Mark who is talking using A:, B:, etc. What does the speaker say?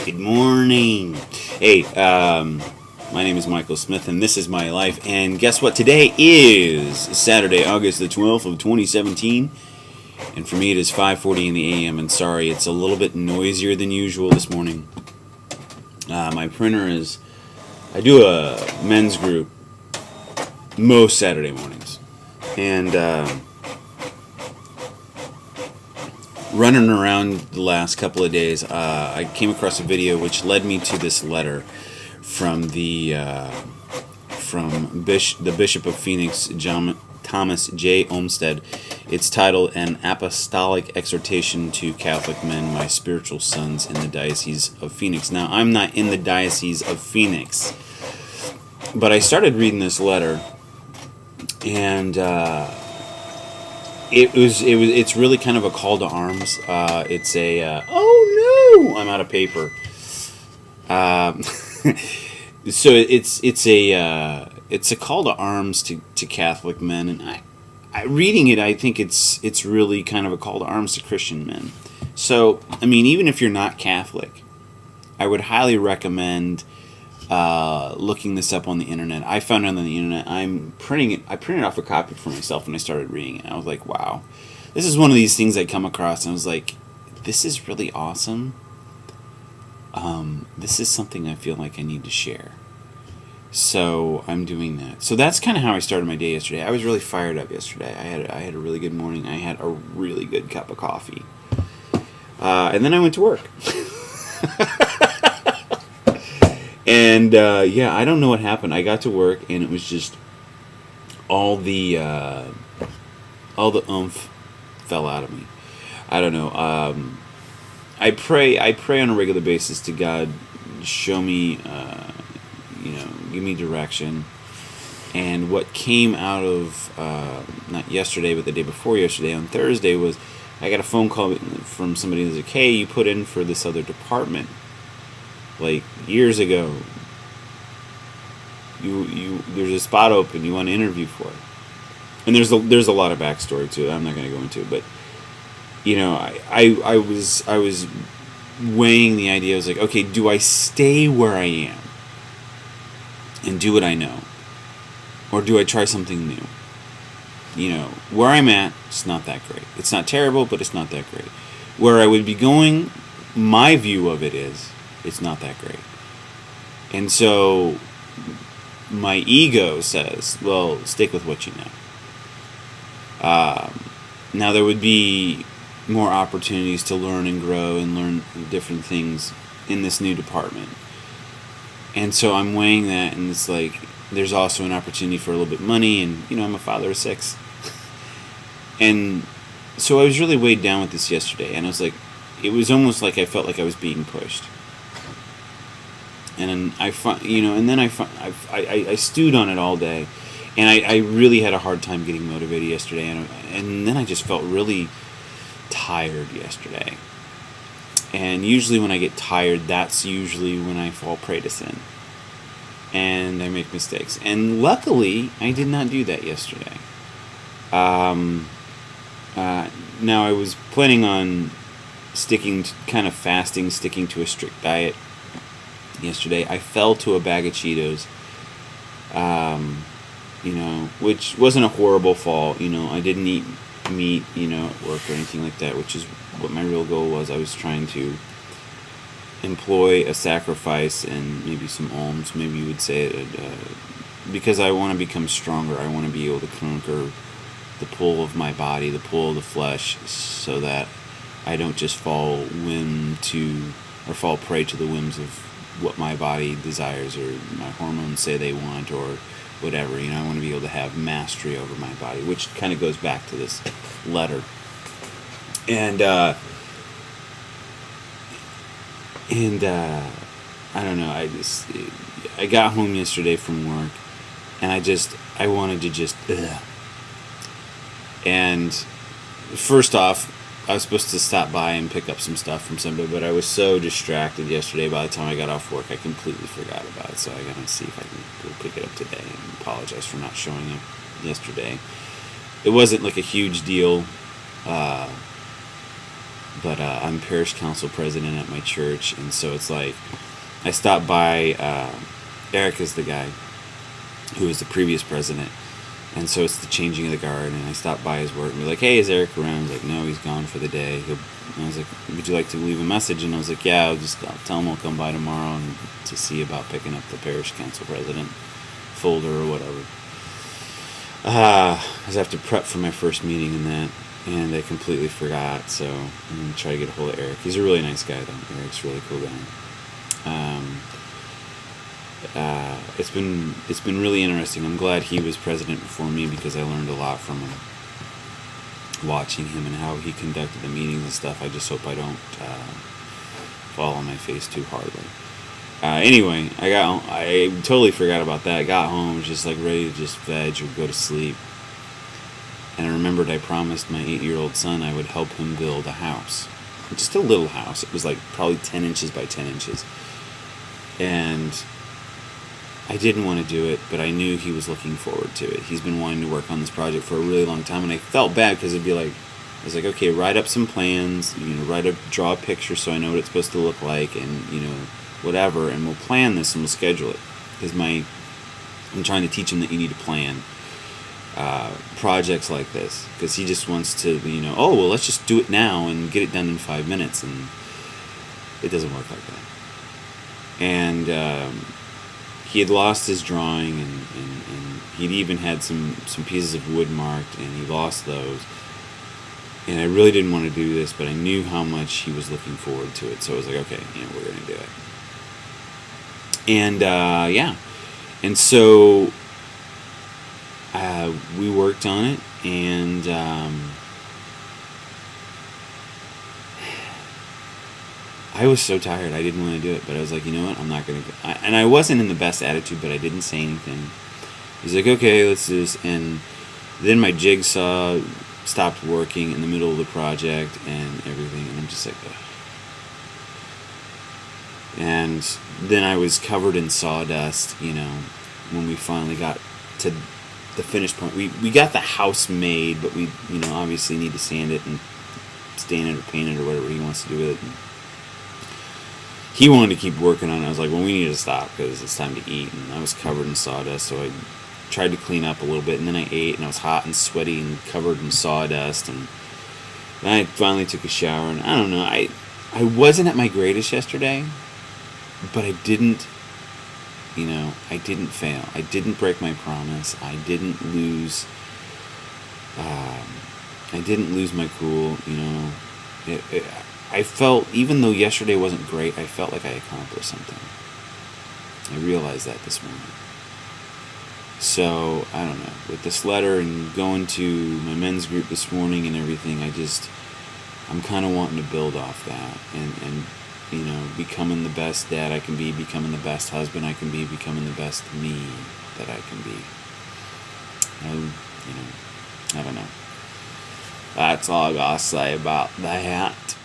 A: Good morning. Hey, my name is Michael Smith, and this is my life. And guess what? Today is Saturday, August the 12th of 2017. And for me, it is 5:40 in the a.m. And sorry, it's a little bit noisier than usual this morning. My printer is... I do a men's group most Saturday mornings. And running around the last couple of days, I came across a video which led me to this letter from the Bishop of Phoenix, Thomas J. Olmsted. It's titled "An Apostolic Exhortation to Catholic Men, My Spiritual Sons in the Diocese of Phoenix." Now, I'm not in the Diocese of Phoenix, but I started reading this letter, and it's really kind of a call to arms. It's a oh no, I'm out of paper. So it's a call to arms to Catholic men, and I reading it, I think it's really kind of a call to arms to Christian men. So I mean, even if you're not Catholic, I would highly recommend looking this up on the internet. I found it on the internet. I printed off a copy for myself, and I started reading it. I was like, wow, this is one of these things I come across, and I was like, this is really awesome. This is something I feel like I need to share. So I'm doing that. So that's kind of how I started my day yesterday. I was really fired up yesterday. I had a really good morning. I had a really good cup of coffee, and then I went to work. And yeah, I don't know what happened. I got to work, and it was just all the oomph fell out of me. I don't know. I pray on a regular basis to God, show me, give me direction. And what came out of not yesterday, but the day before yesterday, on Thursday, was I got a phone call from somebody who's like, "Hey, you put in for this other department like years ago. You there's a spot open. You want to interview for it." And there's a lot of backstory to it. I'm not going to go into it, but I was weighing the idea. I was like, okay, do I stay where I am and do what I know, or do I try something new? Where I'm at, it's not that great. It's not terrible, but it's not that great. Where I would be going, my view of it is, it's not that great. And so my ego says, well, stick with what you know. Now there would be more opportunities to learn and grow and learn different things in this new department. And so I'm weighing that, and it's like, there's also an opportunity for a little bit of money, and I'm a father of 6. And so I was really weighed down with this yesterday, and I was like, it was almost like I felt like I was being pushed. And I stewed on it all day, and I really had a hard time getting motivated yesterday, and then I just felt really tired yesterday. And usually when I get tired, that's usually when I fall prey to sin, and I make mistakes. And luckily, I did not do that yesterday. Now I was planning on sticking to a strict diet. Yesterday, I fell to a bag of Cheetos, which wasn't a horrible fall. I didn't eat meat, at work or anything like that, which is what my real goal was. I was trying to employ a sacrifice and maybe some alms, maybe you would say it, because I want to become stronger. I want to be able to conquer the pull of my body, the pull of the flesh, so that I don't just fall prey to the whims of what my body desires or my hormones say they want or whatever. I want to be able to have mastery over my body, which kind of goes back to this letter. And I don't know, I got home yesterday from work, and I wanted to just and first off, I was supposed to stop by and pick up some stuff from somebody, but I was so distracted yesterday. By the time I got off work, I completely forgot about it. So I gotta see if I can go pick it up today, and apologize for not showing up yesterday. It wasn't like a huge deal. but I'm parish council president at my church, and so it's like I stopped by. Eric is the guy who was the previous president, and so it's the changing of the guard. And I stopped by his work and be like, "Hey, is Eric around?" He's like, "No, he's gone for the day." And I was like, "Would you like to leave a message?" And I was like, "Yeah, I'll tell him I'll come by tomorrow and to see about picking up the parish council president folder or whatever." Because I have to prep for my first meeting in that, and I completely forgot. So I'm gonna try to get a hold of Eric. He's a really nice guy, though. Eric's a really cool guy. It's been really interesting. I'm glad he was president before me because I learned a lot from him, watching him and how he conducted the meetings and stuff. I just hope I don't fall on my face too hardly. Anyway, I totally forgot about that. I got home, was just like ready to just veg or go to sleep. And I remembered I promised my 8-year-old son I would help him build a house. Just a little house. It was like probably 10 inches by 10 inches. And I didn't want to do it, but I knew he was looking forward to it. He's been wanting to work on this project for a really long time, and I felt bad because it'd be like, I was like, okay, write up some plans, draw a picture so I know what it's supposed to look like, and whatever, and we'll plan this and we'll schedule it. Because I'm trying to teach him that you need to plan projects like this, because he just wants to, oh well, let's just do it now and get it done in 5 minutes, and it doesn't work like that. And he had lost his drawing, and he'd even had some pieces of wood marked, and he lost those. And I really didn't want to do this, but I knew how much he was looking forward to it. So I was like, okay, we're going to do it. And, yeah. And so we worked on it, and I was so tired. I didn't want to do it, but I was like, you know what? I'm not going to. And I wasn't in the best attitude, but I didn't say anything. He's like, okay, let's do this. And then my jigsaw stopped working in the middle of the project and everything, and I'm just like, ugh. And then I was covered in sawdust, when we finally got to the finished point. We got the house made, but we, obviously need to sand it and stain it or paint it or whatever he wants to do with it. And he wanted to keep working on it. I was like, well, we need to stop because it's time to eat. And I was covered in sawdust, so I tried to clean up a little bit, and then I ate, and I was hot and sweaty and covered in sawdust, and then I finally took a shower, and I don't know, I wasn't at my greatest yesterday, but I didn't fail. I didn't break my promise. I didn't lose my cool, I felt, even though yesterday wasn't great, I felt like I accomplished something. I realized that this morning. So, I don't know, with this letter and going to my men's group this morning and everything, I'm kind of wanting to build off that and becoming the best dad I can be, becoming the best husband I can be, becoming the best me that I can be. I don't know. That's all I gotta say about that.